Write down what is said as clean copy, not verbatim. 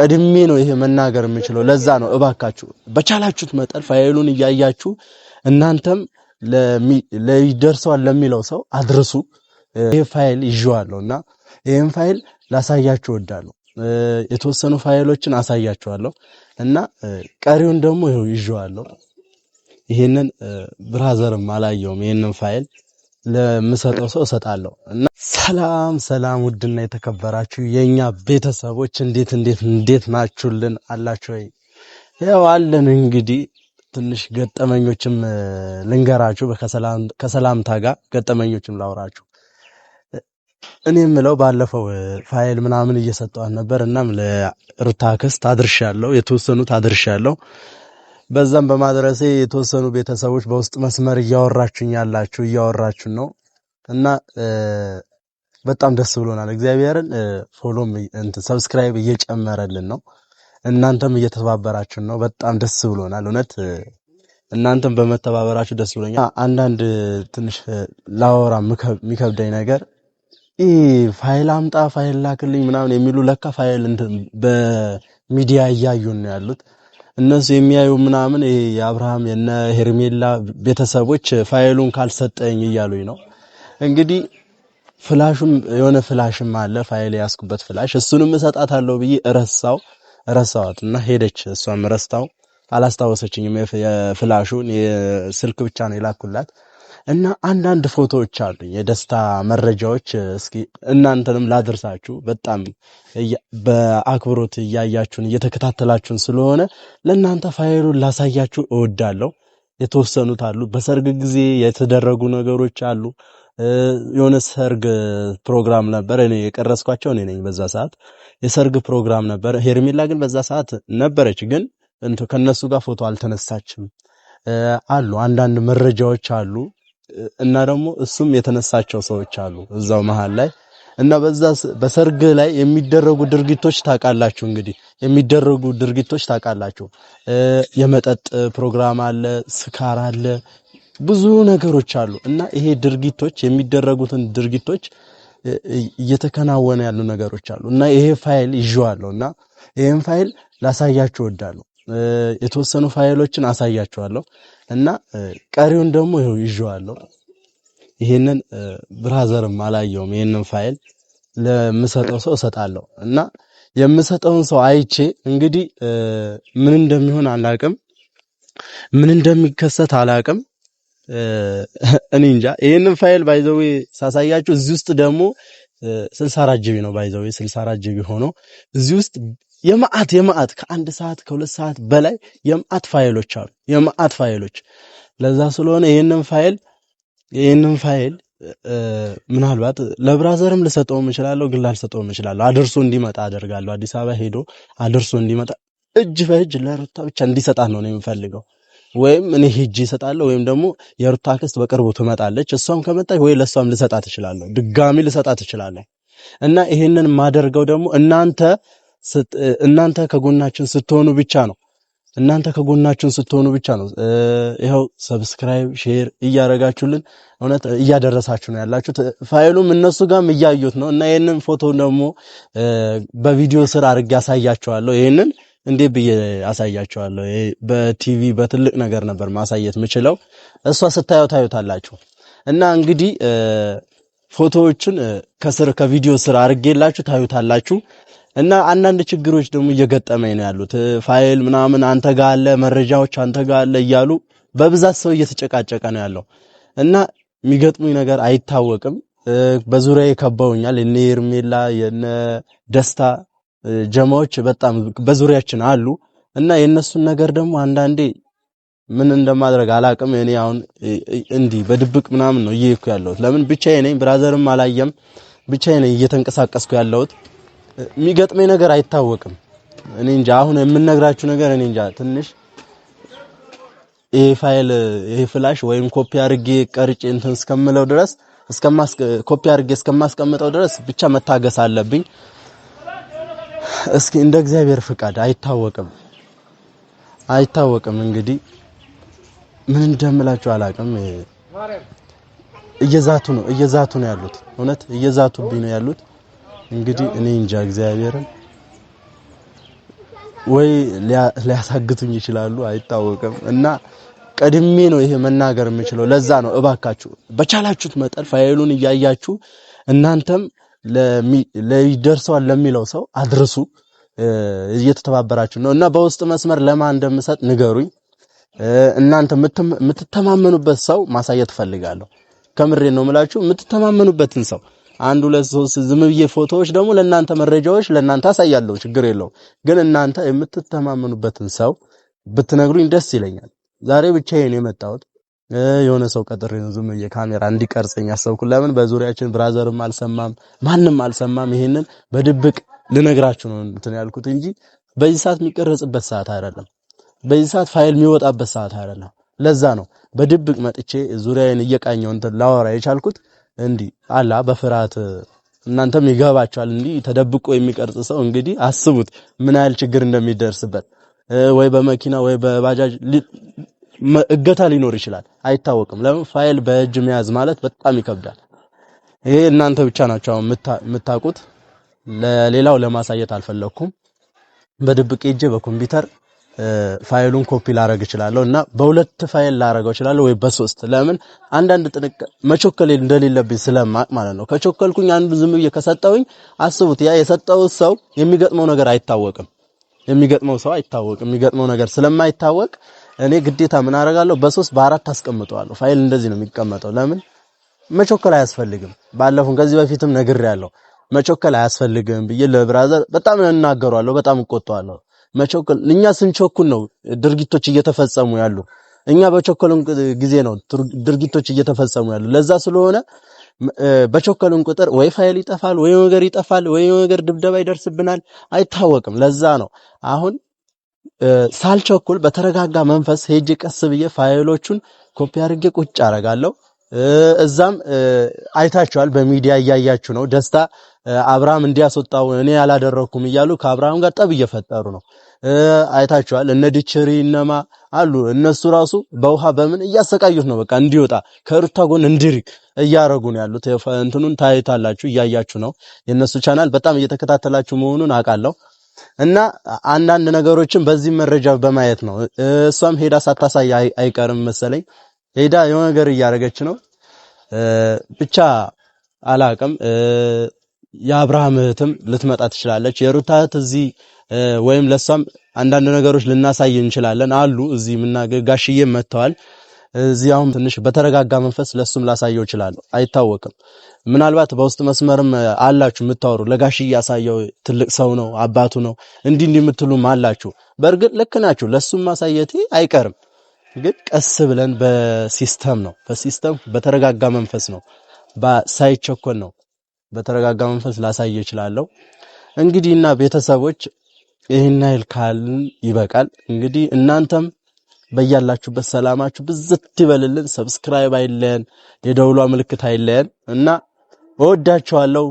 ቀድሜ ነው ይሄ መናገር የምችለው። ለዛ ነው እባካችሁ በቻላችሁት መጠን ፋይሉን እያያችሁ እናንተም ለይደርሰዋል ለሚለው ሰው አድርሱ። ይሄ ፋይል ይዤዋለሁና ይሄን ፋይል ላሳያችሁ እወዳለሁ። የተወሰኑ ፋይሎችን አሳያችኋለሁ እና ቀሪውን ደግሞ ይሄው ይዤዋለሁ። ይሄንን ብራዘርም አላየውም። ይሄንን ፋይል ለምሰጠው ሰው እሰጣለሁ። እና ሰላም ውድና የተከበራችሁ የኛ ቤተሰቦች እንዴት ናችሁልን? አላችሁ ወይ? ያው አለን እንግዲህ ትንሽ ገጠመኞችም ልንገራችሁ። ከሰላምታ ጋር ገጠመኞችም ላውራችሁ። እኔ የምለው ባለፈው ፋይል ምናምን እየሰጠዋት ነበር እናም ለሩታ አክስት አድርሻለሁ፣ የተወሰኑት አድርሻለሁ። በዛም በማድረሴ የተወሰኑ ቤተሰቦች በውስጥ መስመር እያወራችሁ ነው እና በጣም ደስ ብሎናል። እግዚአብሔርን ፎሎም ሰብስክራይብ እየጨመረልን ነው። እናንተም እየተባበራችሁ ነው። በጣም ደስ ብሎናል። እውነት እናንተም በመተባበራችሁ ደስ ብሎኛል። አንዳንድ ትንሽ ላወራ የሚከብደኝ ነገር ፋይል አምጣ ፋይል ላክልኝ ምናምን የሚሉ ለካ ፋይል በሚዲያ እያዩን ነው ያሉት። እነሱ የሚያዩ ምናምን የአብርሃም የነ ሄርሜላ ቤተሰቦች ፋይሉን ካልሰጠኝ እያሉኝ ነው። እንግዲህ ፍላሹም የሆነ ፍላሽም አለ ፋይል ያስኩበት ፍላሽ፣ እሱንም እሰጣታለሁ ብዬ ረሳዋትና ሄደች። እሷም ረስታው አላስታወሰችኝም። የፍላሹን የስልክ ብቻ ነው የላኩላት እና አንዳንድ ፎቶዎች አሉኝ የደስታ መረጃዎች። እስኪ እናንተንም ላድርሳችሁ። በጣም በአክብሮት እያያችሁን እየተከታተላችሁን ስለሆነ ለእናንተ ፋይሉን ላሳያችሁ እወዳለሁ። የተወሰኑት አሉ በሰርግ ጊዜ የተደረጉ ነገሮች አሉ። የሆነ ሰርግ ፕሮግራም ነበር፣ እኔ የቀረስኳቸው እኔ ነኝ። በዛ ሰዓት የሰርግ ፕሮግራም ነበር። ሄርሜላ ግን በዛ ሰዓት ነበረች፣ ግን ከነሱ ጋር ፎቶ አልተነሳችም። አሉ አንዳንድ መረጃዎች አሉ እና ደግሞ እሱም የተነሳቸው ሰዎች አሉ እዛው መሃል ላይ እና በሰርግ ላይ የሚደረጉ ድርጊቶች ታውቃላችሁ። እንግዲህ የሚደረጉ ድርጊቶች ታውቃላችሁ። የመጠጥ ፕሮግራም አለ፣ ስካር አለ፣ ብዙ ነገሮች አሉ እና ይሄ ድርጊቶች የሚደረጉትን ድርጊቶች እየተከናወነ ያሉ ነገሮች አሉ እና ይሄ ፋይል ይዤዋለሁና ይሄን ፋይል ላሳያችሁ እወዳለሁ። የተወሰኑ ፋይሎችን አሳያችኋለሁ እና ቀሪውን ደግሞ ይሄው ይዤዋለሁ። ይሄንን ብራዘርም አላየውም። ይሄንን ፋይል ለምሰጠው ሰው እሰጣለሁ እና የምሰጠውን ሰው አይቼ እንግዲህ ምን እንደሚሆን አላቅም፣ ምን እንደሚከሰት አላቅም። እኔ እንጃ። ይሄንን ፋይል ባይዘው ሳሳያችሁ እዚህ ውስጥ ደግሞ 64 ጂቢ ነው ባይዘው 64 ጂቢ ሆኖ እዚህ ውስጥ የማአት ከአንድ ሰዓት ከሁለት ሰዓት በላይ የማአት ፋይሎች አሉ። የማአት ፋይሎች ለዛ ስለሆነ ይሄንን ፋይል ምናልባት ለብራዘርም ልሰጠውም እችላለሁ፣ ግን ላልሰጠውም እችላለሁ። አድርሶ እንዲመጣ አደርጋለሁ። አዲስ አበባ ሄዶ አድርሶ እንዲመጣ እጅ በእጅ ለሩታ ብቻ እንዲሰጣት ነው የምፈልገው። ወይም እኔ ሄጄ እሰጣለሁ፣ ወይም ደግሞ የሩታ አክስት በቅርቡ ትመጣለች። እሷም ከመጣች ወይ ለሷም ልሰጣት እችላለሁ፣ ድጋሚ ልሰጣት እችላለሁ። እና ይሄንን ማደርገው ደግሞ እናንተ ከጎናችን ስትሆኑ ብቻ ነው። ይሄው ሰብስክራይብ ሼር እያረጋችሁልን እውነት እያደረሳችሁ ነው ያላችሁት። ፋይሉም እነሱ ጋርም እያዩት ነው እና ይሄንን ፎቶ ደግሞ በቪዲዮ ስር አድርጌ አሳያችኋለሁ። ይሄንን እንዴት ብዬ አሳያችኋለሁ? በቲቪ በትልቅ ነገር ነበር ማሳየት የምችለው። እሷ ስታዩ ታዩታላችሁ። እና እንግዲህ ፎቶዎቹን ከቪዲዮ ስር አድርጌላችሁ ታዩታላችሁ። እና አንዳንድ ችግሮች ደግሞ እየገጠመኝ ነው ያሉት። ፋይል ምናምን አንተ ጋር አለ፣ መረጃዎች አንተ ጋር አለ እያሉ በብዛት ሰው እየተጨቃጨቀ ነው ያለው እና የሚገጥሙኝ ነገር አይታወቅም። በዙሪያዬ ከበውኛል። የነ ሄርሜላ የነ ደስታ ጀማዎች በጣም በዙሪያችን አሉ እና የነሱን ነገር ደግሞ አንዳንዴ ምን እንደማድረግ አላቅም። እኔ አሁን እንዲህ በድብቅ ምናምን ነው እየሄድኩ ያለሁት። ለምን ብቻዬ ነኝ፣ ብራዘርም አላየም፣ ብቻዬ ነኝ እየተንቀሳቀስኩ ያለሁት። የሚገጥመኝ ነገር አይታወቅም። እኔ እንጃ። አሁን የምነግራችሁ ነገር እኔ እንጃ። ትንሽ ይሄ ፍላሽ ወይም ኮፒ አድርጌ ቀርጬ እንትን እስከምለው ድረስ ኮፒ አድርጌ እስከማስቀምጠው ድረስ ብቻ መታገስ አለብኝ። እስኪ እንደ እግዚአብሔር ፍቃድ አይታወቅም። እንግዲህ ምን እንደምላችሁ አላቅም። እየዛቱ ነው ያሉት። እውነት እየዛቱብኝ ነው ያሉት። እንግዲህ እኔ እንጃ እግዚአብሔርን ወይ ሊያሳግቱኝ ይችላሉ አይታወቅም። እና ቀድሜ ነው ይሄ መናገር የምችለው። ለዛ ነው እባካችሁ በቻላችሁት መጠን ፋይሉን እያያችሁ እናንተም ለይደርሰዋል ለሚለው ሰው አድርሱ። እየተተባበራችሁ ነው እና በውስጥ መስመር ለማን እንደምሰጥ ንገሩኝ። እናንተ የምትተማመኑበት ሰው ማሳየት ፈልጋለሁ። ከምሬ ነው የምላችሁ። የምትተማመኑበትን ሰው 1 2 3 ዝም ብዬ ፎቶዎች ደግሞ ለእናንተ መረጃዎች ለእናንተ አሳያለሁ፣ ችግር የለውም። ግን እናንተ የምትተማመኑበትን ሰው ብትነግሩኝ ደስ ይለኛል። ዛሬ ብቻዬን የመጣሁት የሆነ ሰው ቀጥሬ ነው ዝም ብዬ ካሜራ እንዲቀርጸኝ ያሰብኩ። ለምን በዙሪያችን ብራዘርም አልሰማም ማንም አልሰማም። ይሄንን በድብቅ ልነግራችሁ ነው እንትን ያልኩት እንጂ በዚህ ሰዓት የሚቀረጽበት ሰዓት አይደለም። በዚህ ሰዓት ፋይል የሚወጣበት ሰዓት አይደለም። ለዛ ነው በድብቅ መጥቼ ዙሪያዬን እየቃኘው እንትን ላወራ የቻልኩት። እንዲህ አላ በፍርሃት እናንተም ይገባችኋል። እንዲህ ተደብቆ የሚቀርጽ ሰው እንግዲህ አስቡት ምን ያህል ችግር እንደሚደርስበት። ወይ በመኪና ወይ በባጃጅ እገታ ሊኖር ይችላል፣ አይታወቅም። ለምን ፋይል በእጅ መያዝ ማለት በጣም ይከብዳል። ይሄ እናንተ ብቻ ናችሁ የምታውቁት። ለሌላው ለማሳየት አልፈለኩም። በድብቅ ሄጄ በኮምፒውተር ፋይሉን ኮፒ ላረግ እችላለሁ እና በሁለት ፋይል ላረገው እችላለሁ ወይ በሶስት። ለምን አንዳንድ መቾከል እንደሌለብኝ ስለማቅ ማለት ነው። ከቾከልኩኝ አንዱ ዝም ብዬ ከሰጠውኝ አስቡት፣ ያ የሰጠው ሰው የሚገጥመው ነገር አይታወቅም። የሚገጥመው ነገር ስለማይታወቅ እኔ ግዴታ ምን አደርጋለሁ በሶስት በአራት አስቀምጠዋለሁ። ፋይል እንደዚህ ነው የሚቀመጠው። ለምን መቾከል አያስፈልግም። ባለፈው ከዚህ በፊትም ነግሬያለሁ። መቾከል አያስፈልግም ብዬ ለብራዘር በጣም እናገራለሁ፣ በጣም እቆጣዋለሁ። መቾከል እኛ ስንቾኩል ነው ድርጊቶች እየተፈጸሙ ያሉ። እኛ በቾከልን ጊዜ ነው ድርጊቶች እየተፈጸሙ ያሉ። ለዛ ስለሆነ በቾከልን ቁጥር ወይ ፋይል ይጠፋል፣ ወይ ነገር ይጠፋል፣ ወይ ነገር ድብደባ ይደርስብናል፣ አይታወቅም። ለዛ ነው አሁን ሳልቸኩል በተረጋጋ መንፈስ ሄጄ ቀስ ብዬ ፋይሎቹን ኮፒ አድርጌ ቁጭ አረጋለሁ። እዛም አይታችኋል፣ በሚዲያ እያያችሁ ነው። ደስታ አብርሃም እንዲያስወጣው እኔ ያላደረኩም እያሉ ከአብርሃም ጋር ጠብ እየፈጠሩ ነው። አይታችኋል። እነ ዲችሪ እነማ አሉ፣ እነሱ ራሱ በውሃ በምን እያሰቃዩት ነው። በቃ እንዲወጣ ከሩታ ጎን እንዲርቅ እያረጉ ነው ያሉት። እንትኑን ታይታላችሁ፣ እያያችሁ ነው። የነሱ ቻናል በጣም እየተከታተላችሁ መሆኑን አውቃለሁ። እና አንዳንድ ነገሮችን በዚህ መረጃ በማየት ነው። እሷም ሄዳ ሳታሳይ አይቀርም መሰለኝ። ሄዳ የሆነ ነገር እያረገች ነው። ብቻ አላቅም። የአብርሃም እህትም ልትመጣ ትችላለች። የሩታ እህት እዚህ ወይም ለሷም አንዳንድ ነገሮች ልናሳይ እንችላለን አሉ። እዚህ ጋሽዬ መጥተዋል። እዚያውም ትንሽ በተረጋጋ መንፈስ ለሱም ላሳየው እችላለሁ፣ አይታወቅም። ምናልባት በውስጥ መስመርም አላችሁ የምታወሩ ለጋሽዬ ያሳየው ትልቅ ሰው ነው አባቱ ነው እንዲህ የምትሉም አላችሁ። በእርግጥ ልክ ናችሁ፣ ለሱም ማሳየቴ አይቀርም። ግን ቀስ ብለን በሲስተም በተረጋጋ መንፈስ ነው ሳይቸኮል ነው በተረጋጋ መንፈስ ላሳየው እችላለሁ። እንግዲህና ቤተሰቦች ይሄን ያህል ካልን ይበቃል። እንግዲህ እናንተም በያላችሁበት ሰላማችሁ ብዝት ይበልልን። ሰብስክራይብ አይለየን፣ የደውሏ ምልክት አይለየን እና እወዳችኋለሁ።